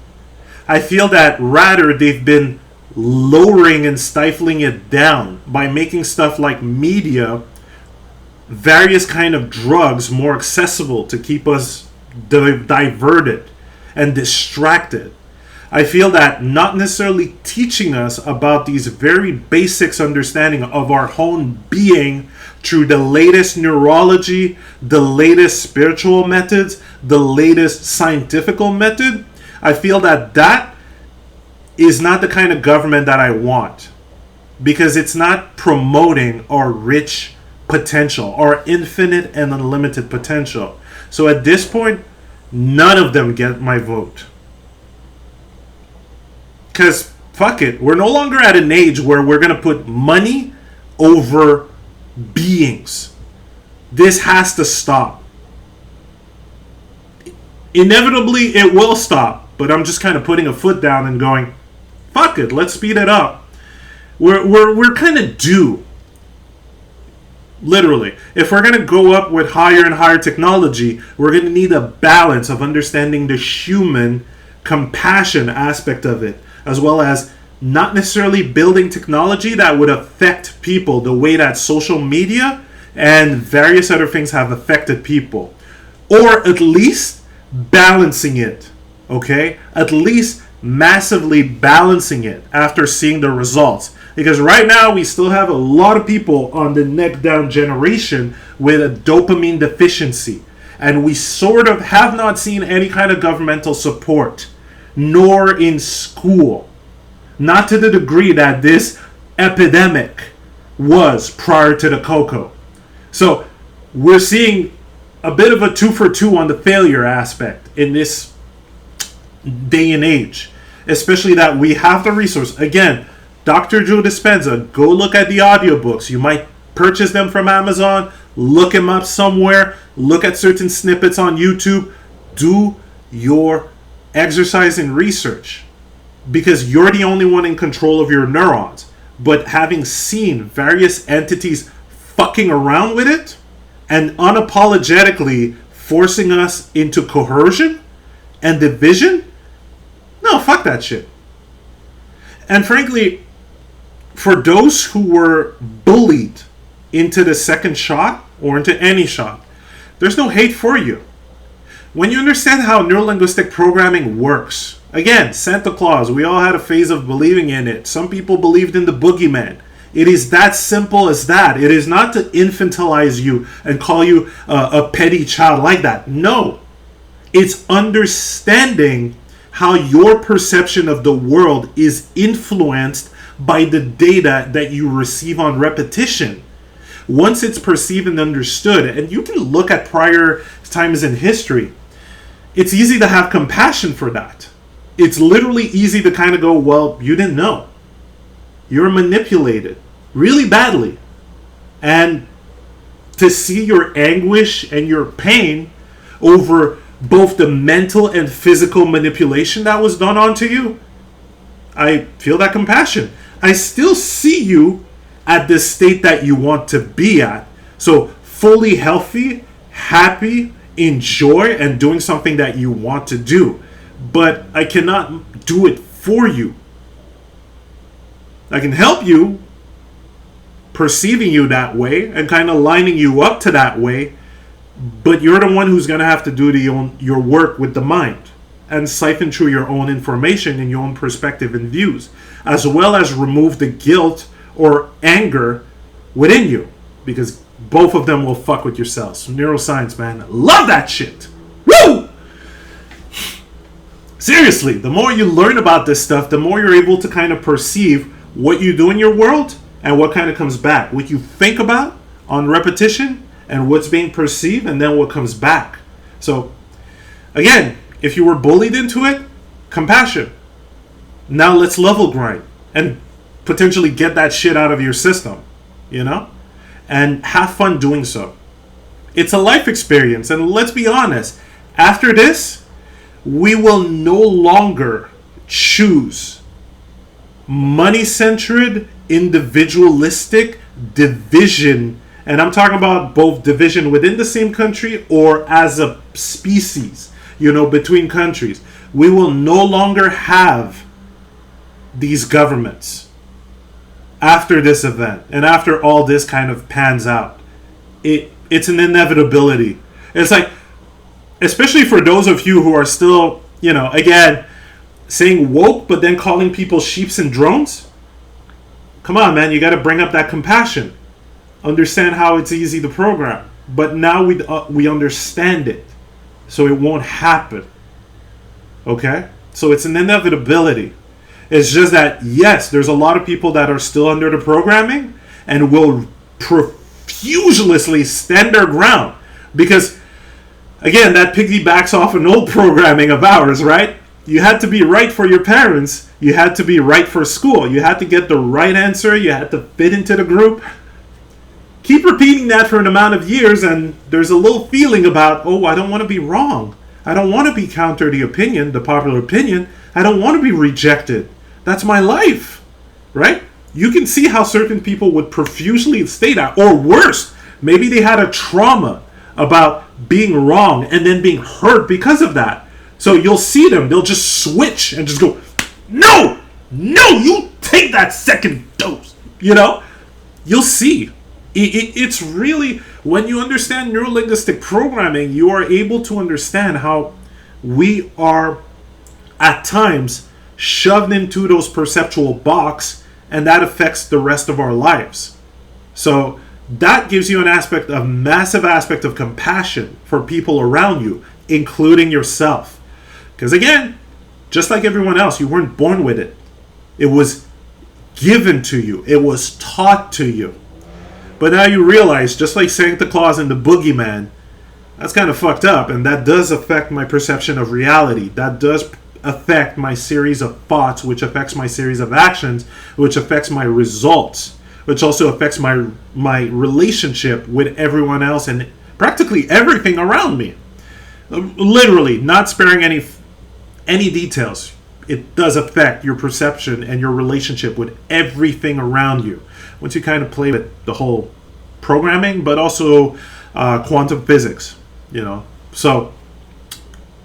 I feel that rather they've been lowering and stifling it down by making stuff like media, various kind of drugs more accessible to keep us diverted and distracted. I feel that not necessarily teaching us about these very basics understanding of our own being through the latest neurology, the latest spiritual methods, the latest scientific method, I feel that that is not the kind of government that I want, because it's not promoting our rich potential, our infinite and unlimited potential. So at this point, none of them get my vote. Because fuck it, we're no longer at an age where we're going to put money over beings. This has to stop. Inevitably, it will stop, but I'm just kind of putting a foot down and going, fuck it, let's speed it up. We're kind of due. Literally. If we're going to go up with higher and higher technology, we're going to need a balance of understanding the human compassion aspect of it, as well as not necessarily building technology that would affect people the way that social media and various other things have affected people. Or at least balancing it. Okay? At least massively balancing it after seeing the results. Because right now we still have a lot of people on the neck down generation with a dopamine deficiency. And we sort of have not seen any kind of governmental support, nor in school. Not to the degree that this epidemic was prior to the cocoa. So we're seeing a bit of a 2 for 2 on the failure aspect in this day and age. Especially that we have the resource. Again, Dr. Joe Dispenza, go look at the audiobooks. You might purchase them from Amazon, look them up somewhere, look at certain snippets on YouTube. Do your exercise and research, because you're the only one in control of your neurons. But having seen various entities fucking around with it and unapologetically forcing us into coercion and division, no, fuck that shit. And frankly, for those who were bullied into the second shot or into any shot, there's no hate for you. When you understand how neurolinguistic programming works, again, Santa Claus, we all had a phase of believing in it. Some people believed in the boogeyman. It is that simple as that. It is not to infantilize you and call you a petty child like that. No. It's understanding how your perception of the world is influenced by the data that you receive on repetition. Once it's perceived and understood, and you can look at prior times in history, it's easy to have compassion for that. It's literally easy to kind of go, well, you didn't know. You're manipulated really badly. And to see your anguish and your pain over both the mental and physical manipulation that was done onto you, I feel that compassion. I still see you at the state that you want to be at. So fully healthy, happy, enjoy, and doing something that you want to do. But I cannot do it for you. I can help you perceiving you that way and kind of lining you up to that way. But you're the one who's going to have to do your work with the mind and siphon through your own information and your own perspective and views, as well as remove the guilt or anger within you, because both of them will fuck with your cells. Neuroscience, man. Love that shit. Woo! Seriously, the more you learn about this stuff, the more you're able to kind of perceive what you do in your world and what kind of comes back. What you think about on repetition and what's being perceived, and then what comes back. So, again, if you were bullied into it, compassion. Now let's level grind and potentially get that shit out of your system, you know? And have fun doing so. It's a life experience, and let's be honest, after this, we will no longer choose money-centered, individualistic division. And I'm talking about both division within the same country or as a species, you know, between countries. We will no longer have these governments after this event and after all this kind of pans out. It's an inevitability. It's like, especially for those of you who are still, you know, again, saying woke, but then calling people sheeps and drones? Come on, man, you got to bring up that compassion. Understand how it's easy to program. But now we understand it. So it won't happen. Okay? So it's an inevitability. It's just that, yes, there's a lot of people that are still under the programming and will profusely stand their ground. Because, again, that piggybacks off an old programming of ours, right? You had to be right for your parents. You had to be right for school. You had to get the right answer. You had to fit into the group. Keep repeating that for an amount of years, and there's a little feeling about, oh, I don't want to be wrong. I don't want to be counter the popular opinion. I don't want to be rejected. That's my life, right? You can see how certain people would profusely state that, or worse, maybe they had a trauma about being wrong and then being hurt because of that. So you'll see them, they'll just switch and just go, no, you take that second dose, You'll see. It's really, when you understand neurolinguistic programming, you are able to understand how we are, at times, shoved into those perceptual box, and that affects the rest of our lives. So that gives you a massive aspect of compassion for people around you, including yourself. Because again, just like everyone else, you weren't born with it. It was given to you. It was taught to you. But now you realize, just like Santa Claus and the Boogeyman, that's kind of fucked up, and that does affect my perception of reality. That does affect my series of thoughts, which affects my series of actions, which affects my results, which also affects my relationship with everyone else and practically everything around me. Literally, not sparing any details. It does affect your perception and your relationship with everything around you. Once you kind of play with the whole programming, but also quantum physics, So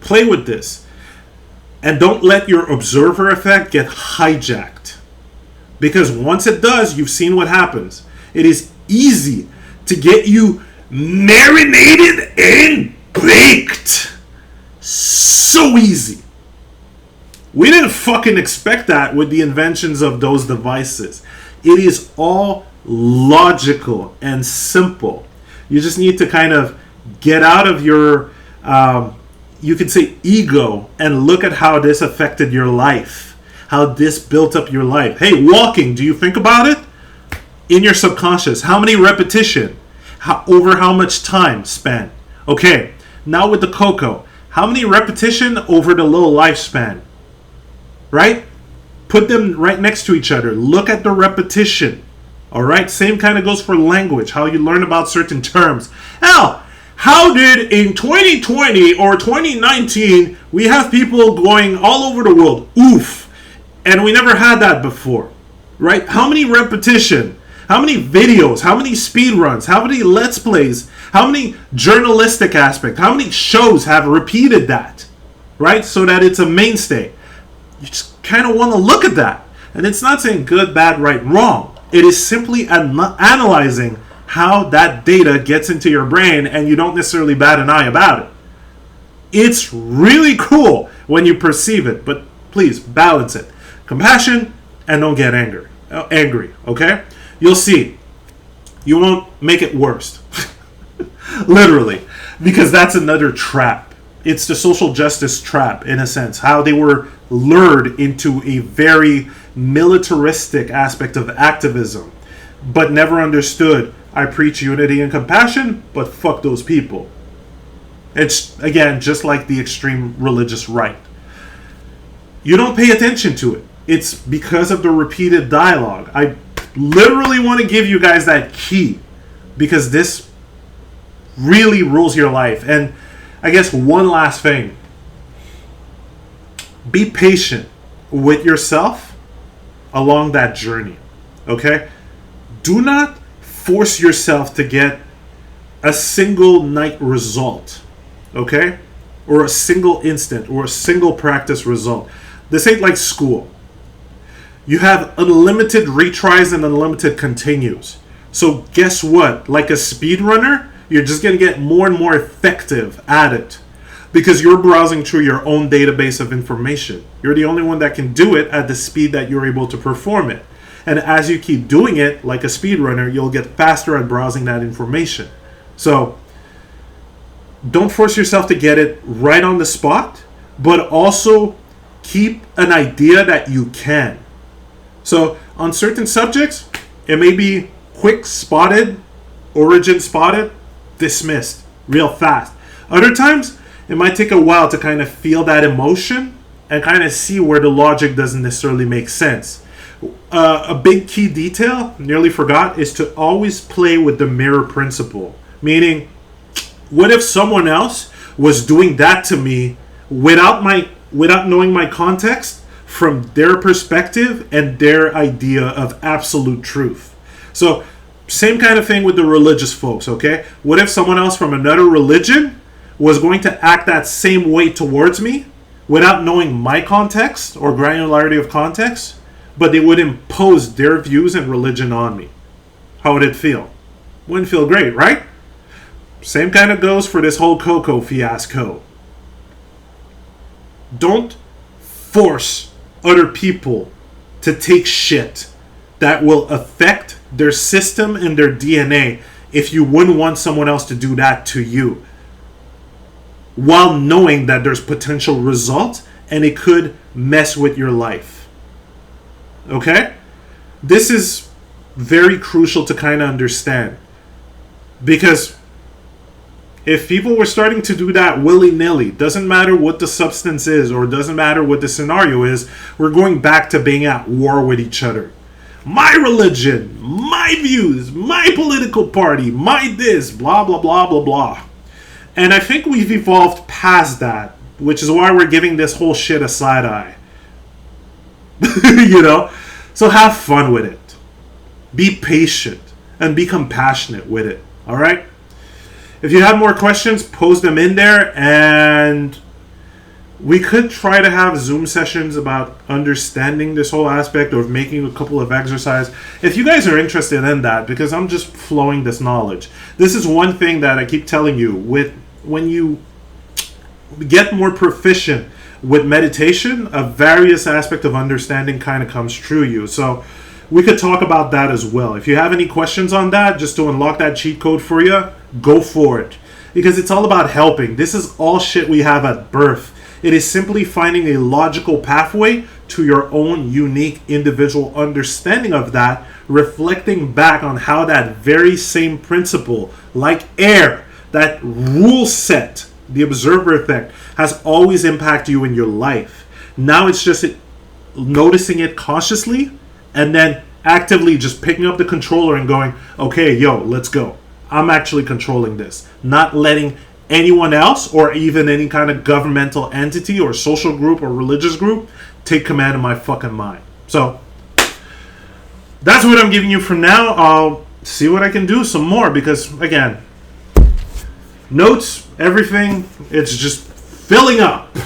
play with this. And don't let your observer effect get hijacked. Because once it does, you've seen what happens. It is easy to get you marinated and baked. So easy. We didn't fucking expect that with the inventions of those devices. It is all logical and simple. You just need to kind of get out of your, you could say, ego, and look at how this affected your life. How this built up your life. Hey, walking, do you think about it? In your subconscious, how many repetition? Over how much time span? Okay, now with the cocoa, how many repetition over the little lifespan? Right? Put them right next to each other. Look at the repetition. All right? Same kind of goes for language, how you learn about certain terms. Hell, how did in 2020 or 2019 we have people going all over the world? Oof. And we never had that before. Right? How many repetition? How many videos? How many speed runs? How many let's plays? How many journalistic aspects? How many shows have repeated that? Right? So that it's a mainstay. You just kind of want to look at that. And it's not saying good, bad, right, wrong. It is simply analyzing how that data gets into your brain, and you don't necessarily bat an eye about it. It's really cool when you perceive it, but please balance it. Compassion, and don't get angry, okay? You'll see. You won't make it worse. Literally. Because that's another trap. It's the social justice trap, in a sense. How they were lured into a very militaristic aspect of activism, but never understood, I preach unity and compassion, but fuck those people. It's, again, just like the extreme religious right. You don't pay attention to it. It's because of the repeated dialogue. I literally want to give you guys that key, because this really rules your life. And I guess one last thing. Be patient with yourself along that journey. Okay? Do not force yourself to get a single night result. Okay? Or a single instant or a single practice result. This ain't like school. You have unlimited retries and unlimited continues. So guess what? Like a speedrunner, you're just going to get more and more effective at it. because you're browsing through your own database of information. You're the only one that can do it at the speed that you're able to perform it. And as you keep doing it like a speedrunner, you'll get faster at browsing that information. So don't force yourself to get it right on the spot, but also keep an idea that you can. So on certain subjects, it may be quick spotted, origin spotted, dismissed real fast. Other times, it might take a while to kind of feel that emotion and kind of see where the logic doesn't necessarily make sense. A big key detail, nearly forgot, is to always play with the mirror principle. Meaning, what if someone else was doing that to me without knowing my context from their perspective and their idea of absolute truth? So, same kind of thing with the religious folks, okay? What if someone else from another religion was going to act that same way towards me without knowing my context or granularity of context, but they would impose their views and religion on me? How would it feel? Wouldn't feel great, right? Same kind of goes for this whole Coco fiasco. Don't force other people to take shit that will affect their system and their DNA if you wouldn't want someone else to do that to you, while knowing that there's potential results and it could mess with your life. Okay? This is very crucial to kind of understand, because if people were starting to do that willy-nilly, doesn't matter what the substance is or doesn't matter what the scenario is, we're going back to being at war with each other. My religion, my views, my political party, my this, blah, blah, blah, blah, blah. And I think we've evolved past that, which is why we're giving this whole shit a side eye. You know? So have fun with it. Be patient and be compassionate with it. All right? If you have more questions, post them in there, and we could try to have Zoom sessions about understanding this whole aspect or making a couple of exercises. If you guys are interested in that, because I'm just flowing this knowledge. This is one thing that I keep telling you. When you get more proficient with meditation, a various aspect of understanding kind of comes through you. So we could talk about that as well. If you have any questions on that, just to unlock that cheat code for you, go for it. Because it's all about helping. This is all shit we have at birth. It is simply finding a logical pathway to your own unique individual understanding of that, reflecting back on how that very same principle, like air, that rule set, the observer effect, has always impacted you in your life. Now it's just noticing it consciously and then actively just picking up the controller and going, okay, yo, let's go. I'm actually controlling this. Not letting anyone else or even any kind of governmental entity or social group or religious group take command of my fucking mind. So that's what I'm giving you for now. I'll see what I can do some more, because again, notes, everything, it's just filling up.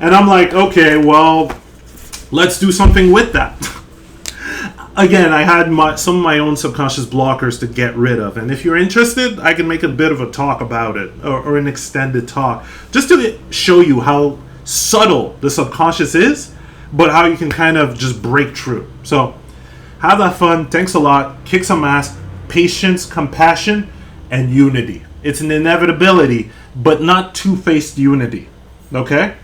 And I'm like, okay, well, let's do something with that. Again, I had some of my own subconscious blockers to get rid of. And if you're interested, I can make a bit of a talk about it, or an extended talk, just to show you how subtle the subconscious is, but how you can kind of just break through. So have that fun. Thanks a lot. Kick some ass. Patience, compassion, and unity. It's an inevitability, but not two-faced unity. Okay?